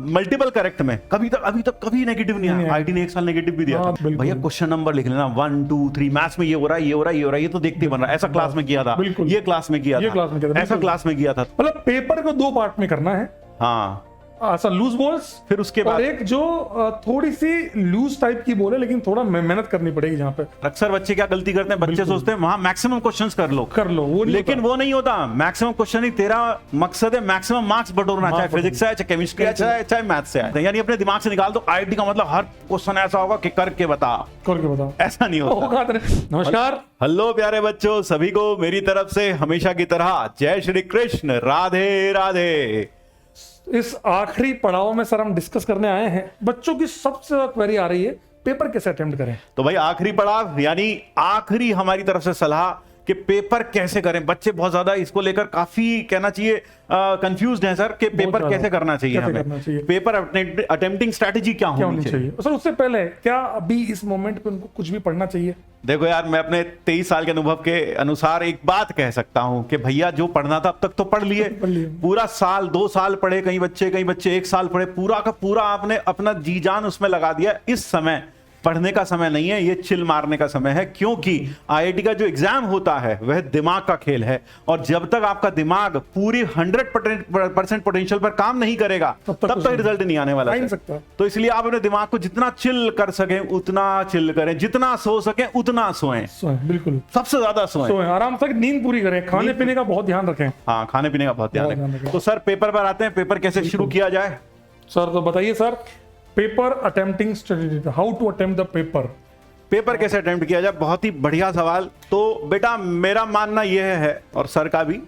Multiple correct में कभी तक अभी तक कभी नेगेटिव नहीं आया। आईटी ने एक साल नेगेटिव भी दिया था। भैया क्वेश्चन नंबर लिख लेना 1 2 3, मैथ्स में ये हो रहा है, ये हो रहा है, ये हो रहा है, ये तो देखते ही बन रहा है, ऐसा क्लास में किया था, ये क्लास में किया था, ऐसा क्लास में किया था। मतलब पेपर को 2 पार्ट में करना है। हाँ, ऐसा लूज बॉल्स, फिर उसके बाद एक जो थोड़ी सी लूज टाइप की बॉल है, लेकिन थोड़ा मेहनत करनी पड़ेगी जहाँ पे। अक्सर बच्चे क्या गलती करते हैं, बच्चे सोचते हैं वहां मैक्सिमम क्वेश्चंस कर लो वो नहीं लेकिन वो नहीं होता। मैक्सिमम क्वेश्चन ही तेरा मकसद है मैक्सिमम मार्क्स बटोरना, चाहे फिजिक्स से आए, चाहे केमिस्ट्री आए, चाहे मैथ्स से आए। यानी अपने दिमाग से निकाल दो। आईआईटी का मतलब हर क्वेश्चन ऐसा होगा कि करके बता, ऐसा नहीं होता। नमस्कार, हेलो प्यारे बच्चों, सभी को मेरी तरफ से हमेशा की तरह जय श्री कृष्ण, राधे राधे। इस आखिरी पड़ाव में सर हम डिस्कस करने आए हैं, बच्चों की सबसे ज्यादा क्वेरी आ रही है पेपर कैसे अटेम्प्ट करें। तो भाई आखिरी पड़ाव यानी आखिरी हमारी तरफ से सलाह कि पेपर कैसे करें। बच्चे बहुत ज्यादा इसको लेकर काफी कहना चाहिए कंफ्यूज्ड हैं सर कि पेपर कैसे करना चाहिए, हमें पेपर अटेम्प्टिंग स्ट्रेटजी क्या होनी चाहिए। सर उससे पहले क्या अभी इस मोमेंट पे उनको कुछ भी पढ़ना चाहिए? देखो यार, मैं अपने 23 साल के अनुभव के अनुसार एक बात कह सकता हूं कि भैया जो पढ़ना था अब तक तो पढ़ लिए। पूरा साल 2 साल पढ़े, कई बच्चे 1 साल पढ़े, पूरा का पूरा आपने अपना जी जान उसमें लगा दिया। इस समय पढ़ने का समय नहीं है, ये चिल मारने का समय है, क्योंकि आईआईटी का जो एग्जाम होता है वह दिमाग का खेल है। और जब तक आपका दिमाग पूरी 100% पोटेंशियल पर काम नहीं करेगा तब तक रिजल्ट नहीं आने वाला है। तो इसलिए आप अपने दिमाग को जितना चिल कर सकें उतना चिल करें, जितना सो सकें उतना सोएं। बिल्कुल, सबसे ज्यादा सोएं, आराम से नींद पूरी करें, खाने पीने का बहुत ध्यान रखें। हाँ, खाने पीने का बहुत ध्यान रखें। तो सर पेपर पर आते हैं, पेपर कैसे शुरू किया जाए? सर तो बताइए sir, paper attempting strategy, how to attempt the paper कैसे अटेम्प्ट किया जाए? बहुत ही बढ़िया सवाल। तो बेटा मेरा मानना यह है, और सर का भी,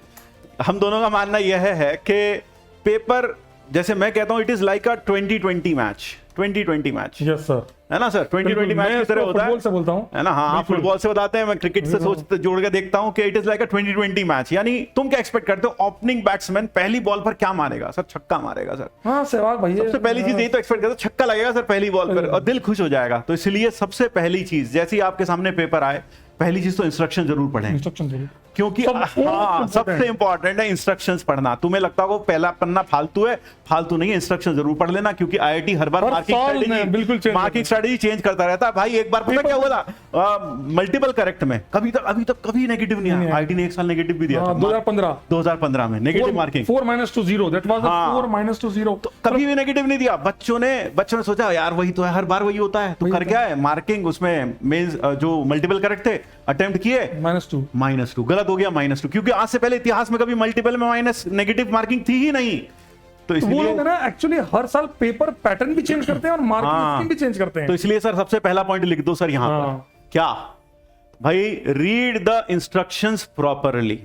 हम दोनों का मानना यह है कि पेपर, जैसे मैं कहता हूं, it is like a 2020 match. 2020 match, yes sir, है ना सर? 2020 मैच की तरह होता है। फुटबॉल से बोलता हूं, है ना? हाँ, आप फुटबॉल से बताते हैं, मैं क्रिकेट से सोचते जोड़ के देखता हूं कि it is like a 2020 match. यानी तुम क्या एक्सपेक्ट करते हो? ओपनिंग बैट्समैन पहली बॉल पर क्या मारेगा सर? छक्का मारेगा सर। हाँ सहवाग भैया, सबसे पहली चीज यही तो एक्सपेक्ट करते हो, छक्का लगेगा सर पहली बॉल पर और दिल खुश हो जाएगा। तो इसलिए सबसे पहली चीज, जैसे ही आपके सामने पेपर आए, पहली चीज तो इंस्ट्रक्शन जरूर पढ़ें, क्योंकि हाँ, सबसे इंपॉर्टेंट है इंस्ट्रक्शंस पढ़ना। तुम्हें लगता होगा पहला पन्ना फालतू है, फालतू नहीं है, इंस्ट्रक्शन जरूर पढ़ लेना, क्योंकि आईआईटी हर बार मार्किंग स्ट्रेटजी चेंज करता रहता है। भाई एक बार पता क्या हुआ था, मल्टीपल करेक्ट में अभी तक कभी नेगेटिव नहीं आया। आईआईटी ने एक साल नेगेटिव भी दिया था, 2015 में नेगेटिव मार्किंग 4-0, दैट वाज 4-0। तो कभी भी नेगेटिव नहीं दिया। बच्चों ने सोचा यार वही तो है, हर बार वही होता है, तो कर क्या है, मार्किंग उसमें मेंस जो मल्टीपल करेक्ट थे अटेम्प्ट किए, -2 गलत हो गया, -2, क्योंकि आज से पहले इतिहास में कभी मल्टीपल में माइनस नेगेटिव मार्किंग थी ही नहीं। तो इसलिए वो ना एक्चुअली हर साल पेपर पैटर्न भी चेंज करते हैं और मार्किंग स्कीम भी चेंज करते हैं। तो इसलिए सर सबसे पहला पॉइंट लिख दो सर यहां पर, क्या भाई, रीड द इंस्ट्रक्शंस प्रॉपरली,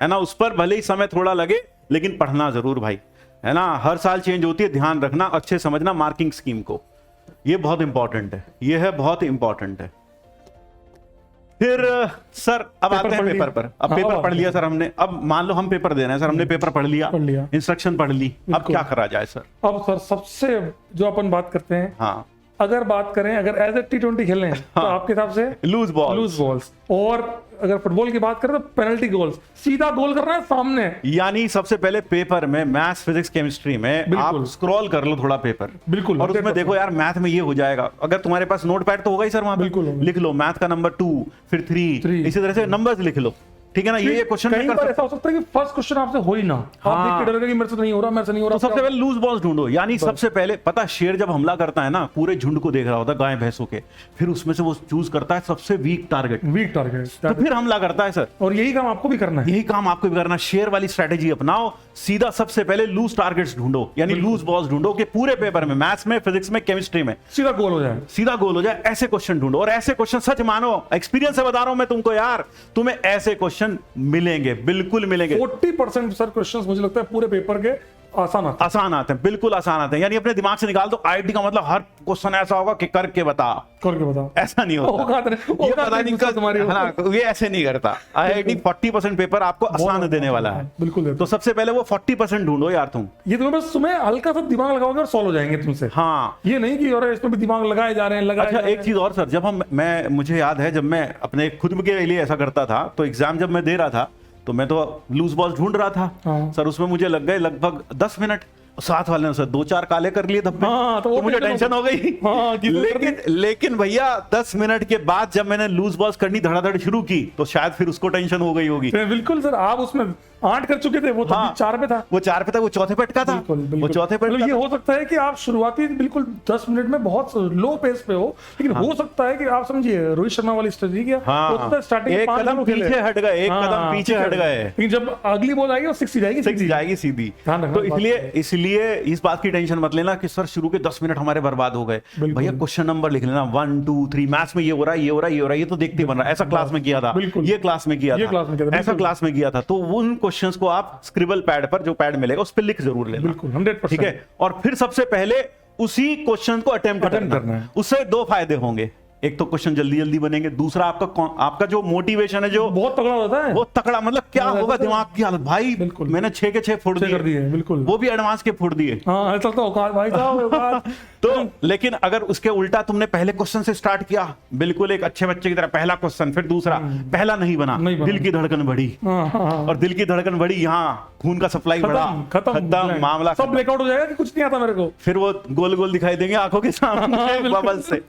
है ना? उस पर भले ही समय थोड़ा लगे लेकिन पढ़ना जरूर भाई, है ना? हर साल चेंज होती है, ध्यान रखना, अच्छे समझना मार्किंग स्कीम को, ये बहुत इंपॉर्टेंट है, ये है बहुत इंपॉर्टेंट है। फिर सर अब आते हैं पेपर पर। अब पेपर पढ़ लिया सर हमने, अब मान लो हम पेपर दे रहे हैं सर, हमने पेपर पढ़ लिया, इंस्ट्रक्शन पढ़ ली, अब क्या करा जाए सर? अब सर सबसे जो अपन बात करते हैं, हाँ, अगर बात करें, अगर एज ए T20 खेल रहे हैं तो आपके हिसाब से लूज बॉल्स, और अगर फुटबॉल की बात करें तो पेनल्टी गोल्स, सीधा गोल करना है सामने। यानी सबसे पहले पेपर में मैथ्स, फिजिक्स, केमिस्ट्री में आप स्क्रॉल कर लो थोड़ा पेपर, बिल्कुल, और उसमें देखो यार मैथ में ये हो जाएगा। अगर तुम्हारे पास नोट पैड तो होगा ही सर, वहां पे लिख लो मैथ का नंबर 2, फिर 3, इसी तरह से नंबर्स लिख लो, ठीक है ना? ये क्वेश्चन कई बार ऐसा हो सकता है कि फर्स्ट क्वेश्चन आपसे हो ही ना, आप देख के डरोगे कि मेरे से नहीं हो रहा। तो सबसे पहले लूज बॉल्स ढूंढो। यानी सबसे पहले पता, शेर जब हमला करता है ना, पूरे झुंड को देख रहा होता है, गाय भैंसों के, फिर उसमें से वो चूज करता है सबसे वीक टारगेट, तो फिर हमला करता है सर। और यही काम आपको भी करना है, यही काम आपको भी करना। शेर वाली स्ट्रेटेजी अपनाओ, सीधा सबसे पहले लूज टारगेट्स ढूंढो, यानी लूज बॉल्स ढूंढो कि पूरे पेपर में, मैथ्स में, फिजिक्स में, केमिस्ट्री में सीधा गोल हो जाए, ऐसे क्वेश्चन ढूंढो। और ऐसे क्वेश्चन, सच मानो, एक्सपीरियंस से बता रहा हूं मैं तुमको यार, तुम्हें ऐसे क्वेश्चन मिलेंगे, बिल्कुल मिलेंगे। 40% सर क्वेश्चंस मुझे लगता है पूरे पेपर के आसान आते हैं, बिल्कुल आसान आते हैं। यानी अपने दिमाग से निकाल दो। आईआईटी का मतलब हर क्वेश्चन ऐसा होगा कि करके बता, ऐसा नहीं होता। ये पता नहीं तुम्हारी, है ना? ये ऐसे नहीं करता। आईआईटी 40% पेपर आपको आसान देने वाला है, बिल्कुल। तो सबसे पहले वो 40% ढूंढो यार तुम। ये तुम्हें बस तुम्हें हल्का सा दिमाग लगाओगे और सॉल्व हो जाएंगे तुमसे। हाँ, ये नहीं कि और इसमें भी दिमाग लगाए जा रहे हैं, अच्छा एक चीज और सर, जब मुझे याद है, जब मैं अपने खुद के लिए ऐसा करता था, तो एग्जाम जब मैं दे रहा था तो मैं तो लूज बॉल ढूंढ रहा था सर, उसमें मुझे लग गए लगभग 10 मिनट। साथ वाले ने उसे 2-4 काले कर लिए धब्बे। हाँ, तो मुझे टेंशन हो गई। हाँ, लेकिन भैया 10 मिनट के बाद जब मैंने लूज बॉल्स करनी धड़ाधड़ शुरू की तो शायद फिर उसको टेंशन हो गई होगी। बिल्कुल सर, आप उसमें 8 कर चुके थे, वो हाँ, 4 पे था, वो 4 पे था, वो चौथे पे अटका था। वो चौथे पे ये हो सकता है कि आप शुरुआती बिल्कुल 10 मिनट में बहुत लो पेस पे हो, लेकिन हो सकता है कि आप समझिए रोहित शर्मा वाली स्ट्रेटजी क्या, स्टार्टिंग एक कदम पीछे हट गए, एक कदम पीछे हट गए, लेकिन जब अगली बॉल आएगी वो 6 जाएगी सीधी। तो इसलिए इस बात की टेंशन मत लेना कि सर शुरू के 10 मिनट हमारे बर्बाद हो गए। भैया क्वेश्चन नंबर लिख लेना 1 2 3, मैथ्स में ये हो रहा है, ये हो रहा है, ये हो रहा है, ये तो देखते बन रहा है, ऐसा क्लास में किया था, ये क्लास में किया था, ऐसा क्लास में किया था। तो उन क्वेश्चंस को आप स्क्रिबल पैड पर, जो पैड मिलेगा उस पर लिख जरूर लेना। बिल्कुल 100%। ठीक है, और फिर सबसे पहले उसी क्वेश्चन को अटेम्प्ट करना है। उससे 2 फायदे होंगे, एक तो क्वेश्चन जल्दी जल्दी बनेंगे, दूसरा आपका जो मोटिवेशन है जो बहुत तगड़ा होता है, बहुत तगड़ा, मतलब क्या होगा दिमाग की हालत भाई। मैंने 6 के 6 फोड़ दिए, बिल्कुल, वो भी एडवांस के फोड़ दिए। हाँ, ऐसा तो औकात भाई साहब। तो लेकिन अगर उसके उल्टा तुमने पहले क्वेश्चन से स्टार्ट किया, बिल्कुल एक अच्छे बच्चे की तरह, पहला क्वेश्चन फिर दूसरा, पहला नहीं बना, दिल की धड़कन बढ़ी, और दिल की धड़कन बढ़ी, यहाँ खून का सप्लाई बढ़ा, खत्म मामला, सब ब्लैकआउट हो जाएगा कि कुछ नहीं आता मेरे को, फिर वो गोल गोल दिखाई देंगे आंखों के सामने बबल से,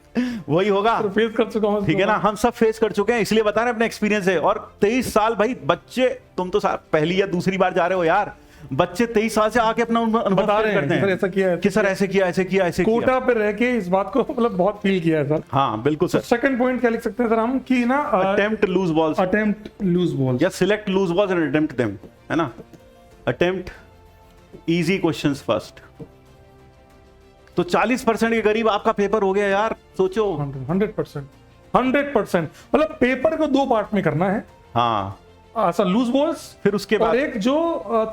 वही होगा। फेस कर चुका हूं, ठीक है ना, हम सब फेस कर चुके हैं, इसलिए बता रहे हैं अपने एक्सपीरियंस है। और 23 साल भाई बच्चे, तुम तो पहली या दूसरी बार जा रहे हो यार, बच्चे 23 साल से आके अपना अनुभव करते हैं, ऐसा किया है कि सर ऐसे किया, ऐसे किया, ऐसे किया, कोटा पे रह के इस बात को मतलब बहुत फील किया है सर। हाँ बिल्कुल सर। सेकंड पॉइंट क्या लिख सकते हैं सर हम कि ना, अटेम्प्ट लूज बॉल्स या select loose balls and attempt them, है ना। Attempt easy questions first. तो 40% के करीब आपका पेपर हो गया यार, सोचो। 100% मतलब पेपर को 2 पार्ट में करना है। हाँ, ऐसा लूज बॉल्स, फिर उसके बाद एक जो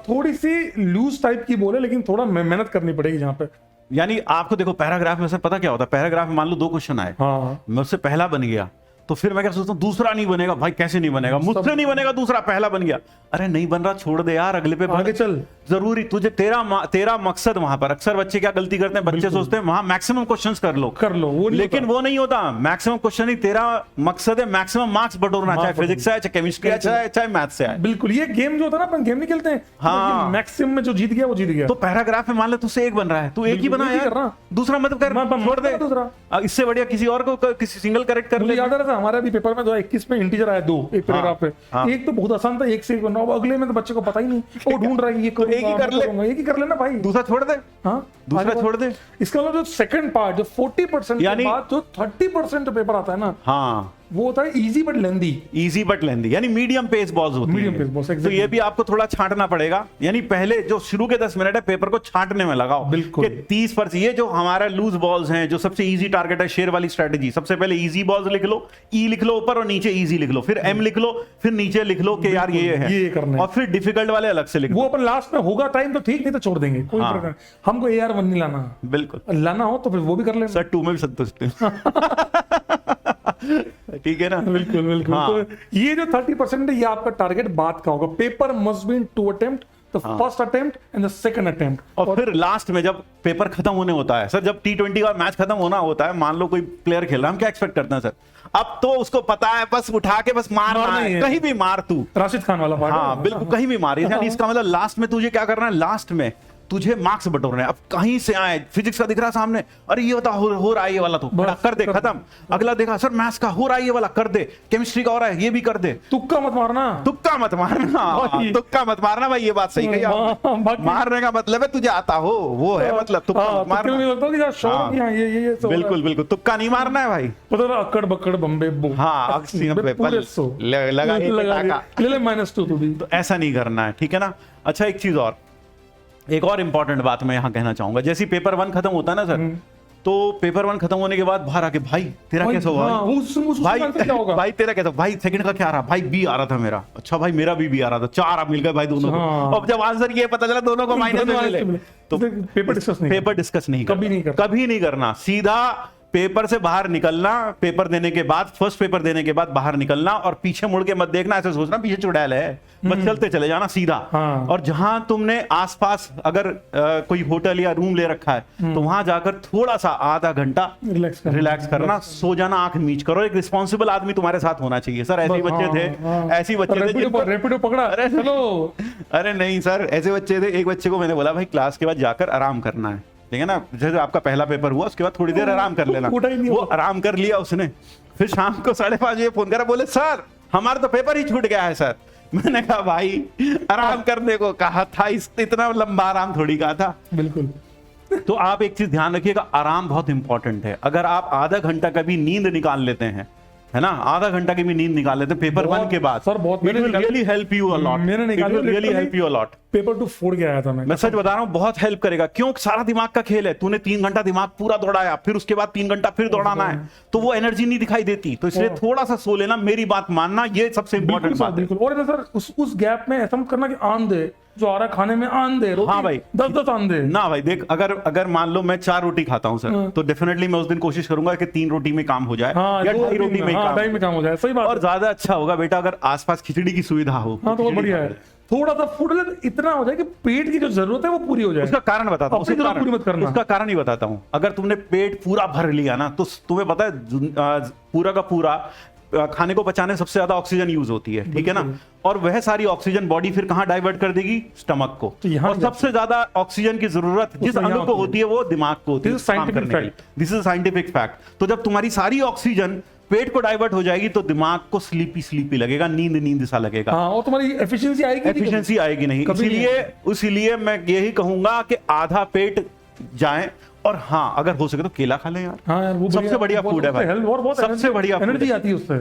थोड़ी सी लूज टाइप की बॉल है, लेकिन थोड़ा मेहनत करनी पड़ेगी जहां पे। यानी आपको देखो पैराग्राफ में सर पता क्या होता है, पैराग्राफ में मान लो 2 क्वेश्चन आए, मैं उससे पहला बन गया, तो फिर मैं क्या सोचता हूँ दूसरा नहीं बनेगा भाई, कैसे नहीं बनेगा, मुझसे नहीं बनेगा दूसरा, पहला बन गया, अरे नहीं बन रहा, छोड़ दे यार, अगले पे आगे चल। जरूरी तुझे तेरा मकसद वहां पर, अक्सर बच्चे क्या गलती करते हैं, बच्चे सोचते हैं वहां मैक्सिमम क्वेश्चंस कर लो, वो लेकिन वो नहीं होता। मैक्सिमम क्वेश्चन ही, तेरा मकसद है मैक्सिमम मार्क्स बटोरना, चाहे फिजिक्स से आए, चाहे केमिस्ट्री आए, चाहे मैथ्स से आए। बिल्कुल, ये गेम जो होता है ना, अपन गेम नहीं खेलते हैं, हाँ, मैक्सिमम में जो जीत गया वो जीत गया। तो पैराग्राफ में मान ले तुझसे 1 बन रहा है, तू 1 ही बना यार, दूसरा मत कर, छोड़ दे दूसरा, इससे बढ़िया किसी और को किसी सिंगल करेक्ट कर ले। याद आ रहा था हमारे भी पेपर में 21 में इंटीजर आया 2 एक पैराग्राफ पे, एक तो बहुत आसान था, 1 से 1 बनना, अगले में तो बच्चे को पता ही नहीं, वो ढूंढ रहा है, ये करूंगा, एक ही कर लेना भाई, दूसरा छोड़ दे। हाँ, दूसरा छोड़ दे। इसका मतलब जो सेकंड पार्ट, जो 40% के बाद जो 30% पेपर आता है ना, हाँ, वो होता है इजी बट लेंदी, यानी मीडियम पेस बॉल्स होती हैं। तो ये भी आपको थोड़ा छांटना पड़ेगा, यानी पहले जो शुरू के 10 मिनट है पेपर को छांटने में लगाओ, बिल्कुल 30%। ये जो हमारा लूज बॉल्स हैं, जो सबसे इजी टारगेट है शेर वाली स्ट्रेटेजी, सबसे पहले इजी बॉल्स लिख लो, ई लिख लो ऊपर और नीचे इजी लिख लो, फिर एम लिख लो, फिर नीचे लिख लो कि यार ये है, ये करना है, और फिर डिफिकल्ट वाले अलग से लिख लो। वो अपन लास्ट में होगा टाइम तो ठीक, नहीं तो छोड़ देंगे, कोई फर्क नहीं। हमको AR1 नहीं लाना, बिल्कुल लाना हो तो फिर वो भी कर लेना सर, 2 में भी संतुष्ट ठीक है ना, बिल्कुल। हाँ। तो ये जो 30% है, ये आपका टारगेट बाद का होगा। Paper must be in 2 attempt, the first attempt and the second attempt, और फिर लास्ट में जब पेपर खत्म होने होता है सर, जब T20 का मैच खत्म होना होता है, मान लो कोई प्लेयर खेल रहा है, हम क्या एक्सपेक्ट करते हैं सर, अब तो उसको पता है बस उठा के बस मारना है, कहीं भी मार तू, राशिद खान वाला पार्ट। हाँ बिल्कुल, कहीं भी मार, यानी इसका मतलब लास्ट में तुझे क्या करना है, लास्ट में तुझे मार्क्स बटोरने हैं। अब कहीं से आए, फिजिक्स का दिख रहा सामने, अरे ये बता हो रहा है ये वाला, तो कर दे, खत्म। अगला देखा सर मैथ्स का हो रहा है ये वाला, कर दे। केमिस्ट्री का हो रहा है, ये भी कर दे। तुक्का मत मारना, तुक्का मत मारना भाई, ये बात सही कही। मारने का मतलब है तुझे आता हो, वो है मतलब, तुक्का मत मारना। बिल्कुल, तुक्का नहीं मारना है भाई, अक्कड़ बक्कड़ बम्बे, हाँ -2, तो ऐसा नहीं करना है, ठीक है ना। अच्छा, एक चीज और, एक और इंपॉर्टेंट बात मैं यहां कहना चाहूंगा, जैसे पेपर 1 खत्म होता है ना सर, तो पेपर 1 खत्म होने के बाद बाहर आके भाई तेरा कैसा हुआ, भाई तेरा कैसा, भाई सेकंड का क्या रहा, भाई बी आ रहा था मेरा, अच्छा भाई मेरा भी आ रहा था, 4 अब मिल गए भाई दोनों को। अब जब आंसर ये पता चला दोनों को माइनस में मिले, तो पेपर डिस्कस नहीं, कभी नहीं करना, सीधा पेपर से बाहर निकलना, पेपर देने के बाद, फर्स्ट पेपर देने के बाद बाहर निकलना और पीछे मुड़ के मत देखना, ऐसे सोचना पीछे चुड़ैल है, बस चलते चले जाना सीधा। हाँ। और जहां तुमने आसपास अगर कोई होटल या रूम ले रखा है तो वहां जाकर थोड़ा सा आधा घंटा रिलैक्स करना, सो जाना, आंख मीच करो। एक रिस्पॉन्सिबल आदमी तुम्हारे साथ होना चाहिए सर। ऐसे बच्चे थे, ऐसी बच्चे थे, रैपिडो पकड़ा, अरे चलो, अरे नहीं सर, ऐसे बच्चे थे। एक बच्चे को मैंने बोला भाई क्लास के बाद जाकर आराम करना है, ठीक है ना, जैसे आपका पहला पेपर हुआ उसके बाद थोड़ी देर आराम कर लेना। वो आराम कर लिया उसने, फिर शाम को 5:30 बजे फोन करा, बोले सर हमारा तो पेपर ही छूट गया है सर। मैंने कहा भाई आराम करने को कहा था, इतना लंबा आराम थोड़ी कहा था। बिल्कुल। तो आप एक चीज ध्यान रखिएगा, आराम बहुत इंपॉर्टेंट है। अगर आप आधा घंटा का भी नींद निकाल लेते हैं, है ना, आधा घंटा की भी नींद निकाल लेते हैं पेपर 1 के बाद, सर बहुत really help you a lot, really help you a lot. Paper 2 फोड़ के आया था मैं सच बता रहा हूँ, बहुत हेल्प करेगा। क्यों? सारा दिमाग का खेल है, तूने 3 घंटा दिमाग पूरा दौड़ाया, फिर उसके बाद 3 घंटा फिर दौड़ाना है, तो वो एनर्जी नहीं दिखाई देती। तो इसलिए थोड़ा सा सो लेना, मेरी बात मानना, ये सबसे इंपॉर्टेंट बात है। बिल्कुल। और सर उस गैप में ऐसा मत करना कि आन दे, जो आ रहा है खाने में आन दे, हाँ भाई 10 आन दे ना भाई। देख, अगर मान लो मैं 4 रोटी खाता हूँ सर, तो डेफिनेटली मैं उस दिन कोशिश करूंगा कि 3 रोटी में काम हो जाए, या 2 रोटी में काम हो जाए। सही बात। और ज्यादा अच्छा होगा बेटा अगर आसपास खिचड़ी की सुविधा हो, तो बढ़िया है। थोड़ा सा फूड इतना हो जाए कि पेट की जो जरूरत है वो पूरी हो जाए। उसका कारण बताता हूँ, उसका कारण ही बताता हूँ। अगर तुमने पेट पूरा भर लिया ना, तो तुम्हें पता है पूरा का पूरा खाने को पचाने सबसे ज्यादा ऑक्सीजन यूज होती है, ठीक है ना, और वह सारी ऑक्सीजन बॉडी फिर कहां डाइवर्ट कर देगी? स्टमक को। और सबसे ज्यादा ऑक्सीजन की जरूरत जिस अंग को होती है वो दिमाग को होती है। This is scientific fact. तो जब तुम्हारी सारी ऑक्सीजन पेट को डाइवर्ट हो जाएगी तो दिमाग को स्लीपी लगेगा, नींद सा लगेगा। और तुम्हारी एफिशिएंसी आएगी नहीं। इसीलिए मैं यही कहूंगा कि आधा पेट जाए। और हाँ, अगर हो सके तो केला खा लें यार। हाँ यार, वो सबसे बढ़िया फूड है भाई, सबसे बढ़िया एनर्जी आती है उससे।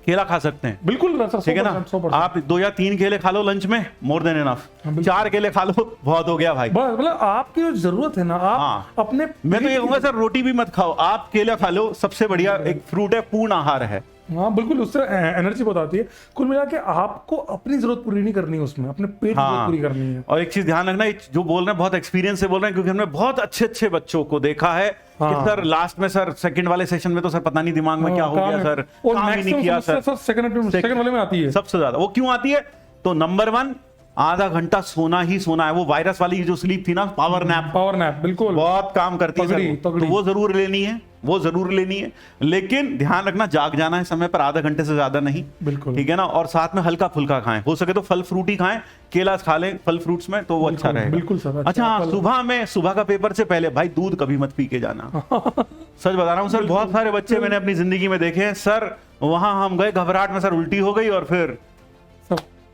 केला खा सकते हैं, बिल्कुल, ठीक है ना। आप 2 या 3 केले खा लो लंच में, मोर देन इनफ। 4 केले खा लो, बहुत हो गया भाई। मतलब आपकी जो जरूरत है ना, आप अपने, मैं तो ये कहूंगा सर रोटी भी मत खाओ, आप केला खा लो, सबसे बढ़िया एक फ्रूट है, पूर्ण आहार है। हाँ बिल्कुल, उससे एनर्जी बहुत आती है। कुल मिला के आपको अपनी जरूरत पूरी नहीं करनी है उसमें, अपने पेट की जरूरत पूरी करनी है। और एक चीज ध्यान रखना, जो बोल रहे हैं बहुत एक्सपीरियंस से बोल रहे हैं, क्योंकि हमने बहुत अच्छे बच्चों को देखा है कि सर लास्ट में, सर सेकंड वाले सेशन में तो सर पता नहीं दिमाग में क्या हो गया सर, काम ही नहीं किया सर। सेकंड वाले में आती है सबसे ज्यादा। वो क्यों आती है? तो नंबर 1, आधा घंटा सोना ही सोना है। वो वायरस वाली जो स्लीप थी ना, पावर नैप, बिल्कुल बहुत काम करती है, तो वो जरूर लेनी है। लेकिन ध्यान रखना, जाग जाना है समय पर, आधा घंटे से ज्यादा नहीं, बिल्कुल, ठीक है ना। और साथ में हल्का फुल्का खाएं, हो सके तो फल फ्रूट ही खाएं, केला खा लें फल फ्रूट्स में, तो वो अच्छा रहेगा। बिल्कुल सर। अच्छा, सुबह का पेपर से पहले भाई दूध कभी मत पी के जाना। सच बता रहा हूँ सर, बहुत सारे बच्चे मैंने अपनी जिंदगी में देखे हैं सर, वहां हम गए घबराहट में, सर उल्टी हो गई और फिर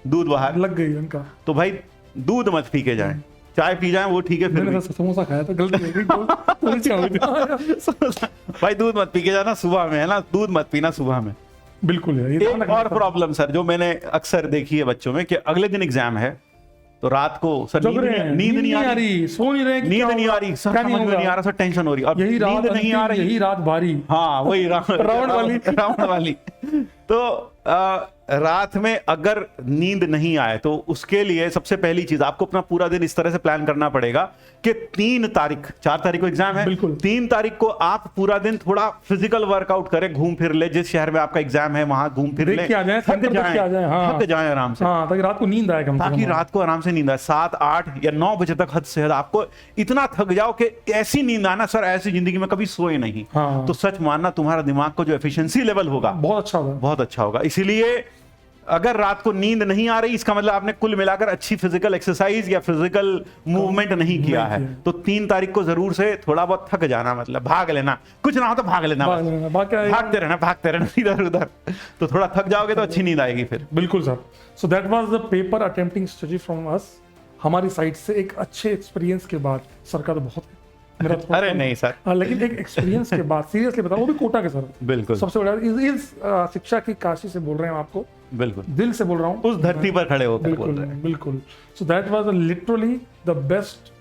दूध बाहर लग गई उनका। तो भाई दूध मत पी के जाएं, चाय पी जाएं वो ठीक है। फिर समोसा खाया था, गलती हो गई। भाई दूध मत पी के जाना सुबह में, है ना, दूध मत पीना सुबह में। बिल्कुल। एक और प्रॉब्लम सर जो मैंने अक्सर देखी है बच्चों में, कि अगले दिन एग्जाम है तो रात को सर नींद नहीं आ रही, सो नहीं रहे, नींद नहीं आ रही सर, समझ में नहीं आ रहा सर, टेंशन हो रही, और नींद नहीं आ रही, यही रात भारी। हाँ वही रावण वाली। तो रात में अगर नींद नहीं आए तो उसके लिए सबसे पहली चीज, आपको अपना पूरा दिन इस तरह से प्लान करना पड़ेगा कि 4 तारीख को एग्जाम है, 3 तारीख को आप पूरा दिन थोड़ा फिजिकल वर्कआउट करें, घूम फिर ले, जिस शहर में आपका एग्जाम है वहां घूम फिर ले, थक जाए आराम से, ताकि रात को नींद आए, ताकि रात को आराम से नींद आए। 7, 8 या 9 बजे तक हद से हद आपको इतना थक जाओ कि ऐसी नींद आना सर, ऐसी जिंदगी में कभी सोए नहीं। तो सच मानना, तुम्हारा दिमाग को जो एफिशिएंसी लेवल होगा बहुत अच्छा होगा। इसीलिए अगर रात को नींद नहीं आ रही, इसका मतलब आपने कुल मिलाकर अच्छी फिजिकल एक्सरसाइज या फिजिकल मूवमेंट नहीं किया है। तो 3 तारीख को जरूर से थोड़ा बहुत थक जाना, मतलब भाग लेना, कुछ ना हो तो भाग लेना, भागते रहना इधर उधर, तो थोड़ा थक जाओगे तो अच्छी नींद आएगी फिर। बिल्कुल sir. So that was the paper attempting study from us. हमारी साइड से एक अच्छे एक्सपीरियंस के बाद, सर का तो बहुत मेरा अरे नहीं सर, लेकिन एक एक्सपीरियंस के बाद सीरियसली बता, वो भी कोटा के सर, बिल्कुल सबसे बड़ा इस शिक्षा की काशी से बोल रहे हैं आपको, बिल्कुल दिल से बोल रहा हूँ, उस धरती पर खड़े होकर बिल्कुल। So that was literally the best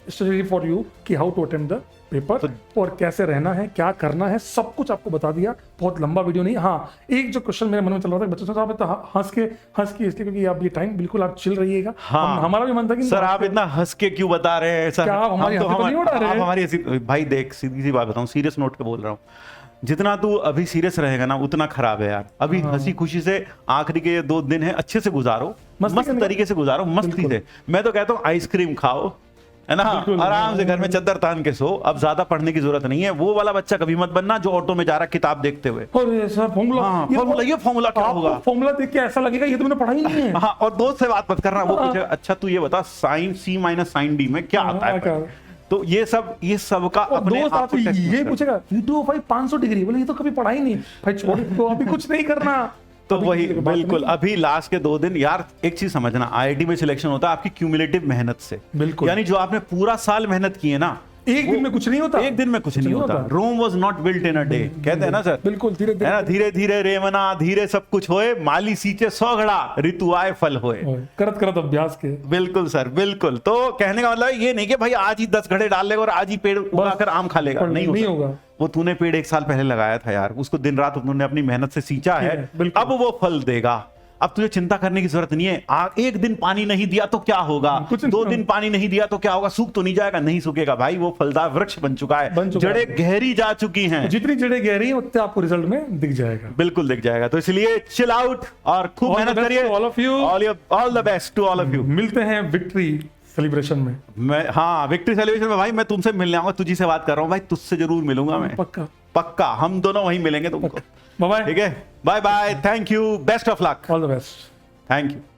strategy for you कि how to attempt the paper और कैसे रहना है, क्या करना है, सब कुछ आपको बता दिया। बहुत लंबा वीडियो नहीं। हाँ, एक जो क्वेश्चन मेरे मन में चल रहा था बच्चों से, आप हंस के इसलिए क्योंकि आप ये टाइम बिल्कुल आप चिल रहिएगा। हाँ, हमारा भी मन था कि सर आप इतना हंस के क्यों बता रहे हैं सर? क्या आप हमारी हंसी को नहीं उड़ा रहे हैं? हमारी भाई देख, सीधी सी बात बताऊं, सीरियस नोट पे बोल रहा हूँ, जितना तू अभी सीरियस रहेगा ना उतना खराब है यार। अभी हंसी खुशी से आखिरी के 2 दिन है, अच्छे से गुजारो, मस्त तरीके से गुजारो, मस्ती से। मैं तो कहता हूँ आइसक्रीम खाओ, है ना, आराम से घर में चद्दर तान के सो। अब ज्यादा पढ़ने की जरूरत नहीं है। वो वाला बच्चा कभी मत बनना जो ऑटो में जा रहा किताब देखते हुए। ये फॉर्मूला क्या होगा? फॉर्मूला देख के ऐसा लगेगा ये तुमने पढ़ा ही नहीं है। हाँ, और दोस्त से बात मत करना, वो पूछेगा अच्छा तू ये बता sine C minus sine D में क्या आता है? तो ये सब का अपने आप को ये पूछेगा V2O5 500 डिग्री, बोले ये तो कभी पढ़ा ही नहीं भाई, छोड़ तो अभी कुछ नहीं करना। तो वही बिल्कुल अभी लास्ट के 2 दिन यार, एक चीज समझना, IIT में सिलेक्शन होता है आपकी क्यूमुलेटिव मेहनत से। बिल्कुल, यानी जो आपने पूरा साल मेहनत की है ना, एक दिन में कुछ नहीं होता। एक दिन में कुछ नहीं होता। Rome was not built in a day, कहते हैं ना सर। बिल्कुल, धीरे धीरे रेवना, धीरे सब कुछ होए, माली सींचे 100 घड़ा, ऋतु आए फल होए, करत अभ्यास के। बिल्कुल सर, बिल्कुल। तो कहने का मतलब ये नहीं कि भाई आज ही 10 घड़े डाल लेगा और आज ही पेड़ उगाकर आम खा लेगा, नहीं होगा। वो तूने पेड़ 1 साल पहले लगाया था यार, उसको दिन रात उन्होंने अपनी मेहनत से सींचा है, अब वो फल देगा। अब तुझे चिंता करने की जरूरत नहीं है। एक दिन पानी नहीं दिया तो क्या होगा, 2 दिन पानी नहीं दिया तो क्या होगा, सूख तो नहीं जाएगा? नहीं सूखेगा भाई, वो फलदार वृक्ष बन चुका है, जड़ें गहरी जा चुकी हैं। जितनी जड़ें गहरी हैं उतने आपको रिजल्ट में दिख जाएगा, बिल्कुल दिख जाएगा। तो इसलिए चिल आउट और खूब मेहनत करिए। All the best to all of you. मिलते हैं विक्ट्री सेलिब्रेशन में। हाँ, विक्ट्री सेलिब्रेशन में भाई मैं तुमसे मिलने आऊंगा, तुझी से बात कर रहा हूँ भाई, तुझसे जरूर मिलूंगा मैं, पक्का हम दोनों वहीं मिलेंगे तुमको। Bye bye. ठीक है, bye bye, thank you, best of luck, all the best, thank you.